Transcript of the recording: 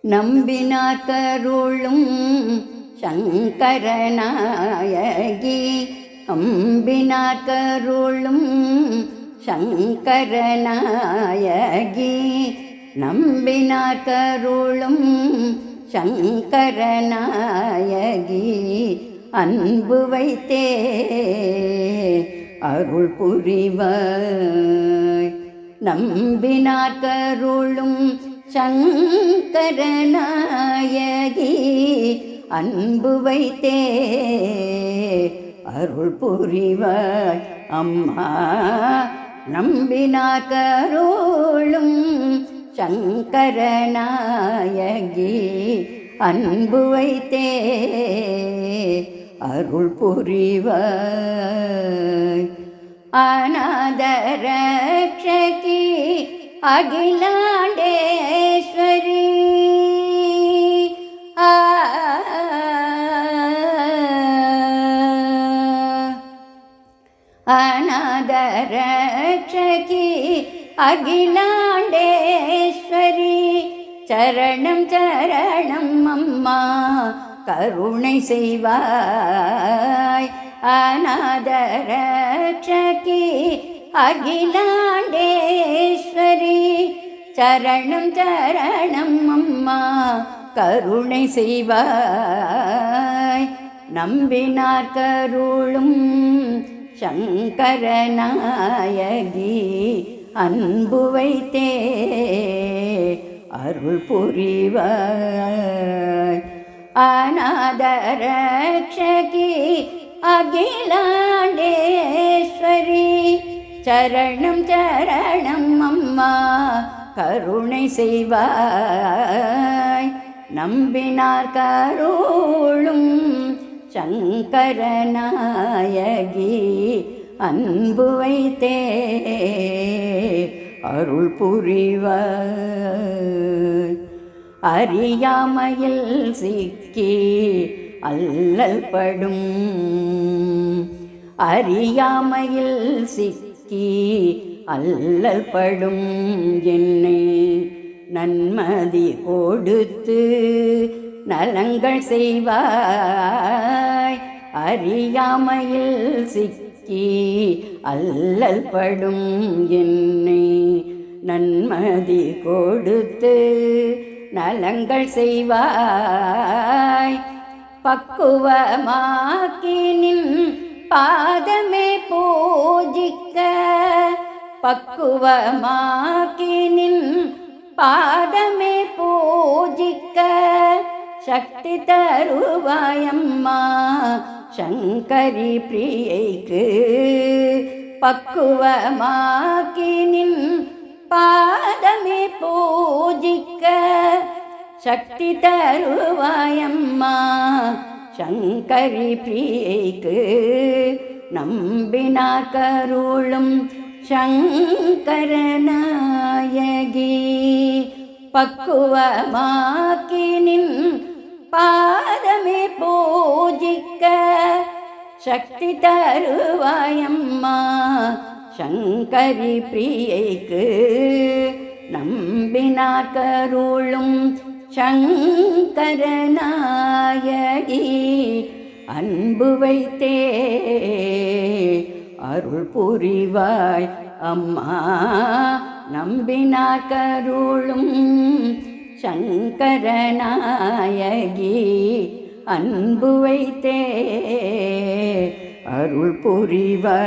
நம்பினார் கருளும் சங்கரநாயகி அம்பினார் கருளும் சங்கரநாயகி நம்பினார் கருளும் சங்கரநாயகி அன்பு வைத்தே அருள் புரிவாய் நம்பினார் கருளும் சங்கரநாயகி அன்பு வைத்தே அருள் புரிவாய் அம்மா நம்பினார் கருளும் சங்கரநாயகி அன்பு வைத்தே அருள் புரிவாய் அநாதரக்ஷகி அகிலாண்டேஸ்வரி அநாதரக்ஷகி அகிலாண்டேஸ்வரி சரணம் சரணம் அம்மா கருணை செய்வாய் அநாதரக்ஷகி அகிலாண்டேஸ்வரி சரணம் சரணம் அம்மா கருணை செய்வாய் நம்பினார் கருளும் சங்கரநாயகி அன்பு வைத்தே அருள் புரிவாய் அநாதரக்ஷகி அகிலாண்டேஸ்வரி சரணம் சரணம் அம்மா கருணை செய்வாய் நம்பினார் கருளும் சங்கரநாயகி அன்பு வைத்தே அருள் புரிவாய் அறியாமையில் சிக்கி அல்லல் படும் அறியாமையில் சிக்கி அல்லல் படும் என்னை நன்மதி கொடுத்து நலங்கள் செய்வாய் அறியாமையில் சிக்கி அல்லல் படும் என்னை நன்மதி கொடுத்து நலங்கள் செய்வாய் பக்குவமாக்கி நின் பாதமே பூஜிக்க பக்குவமாக்கி நின் பாதமே பூஜிக்க சக்தி தருவாயம்மா சங்கரி பிரியைக்கு பக்குவமாக்கி நின் பாதமே பூஜிக்க சக்தி தருவாயம்மா சங்கரி பிரியைக்கு நம்பினார் கருளும் சங்கரநாயகி பக்குவமாக்கி நின் பாதமே பூஜிக்க சக்தி தருவாயம்மா சங்கரி பிரியைக்கு நம்பினார் கருளும் சங்கரநாயகி அன்பு வைத்தே அருள் புரிவாய் அம்மா நம்பினார் கருளும் சங்கரநாயகி அன்பு வைத்தே அருள் புரிவாய்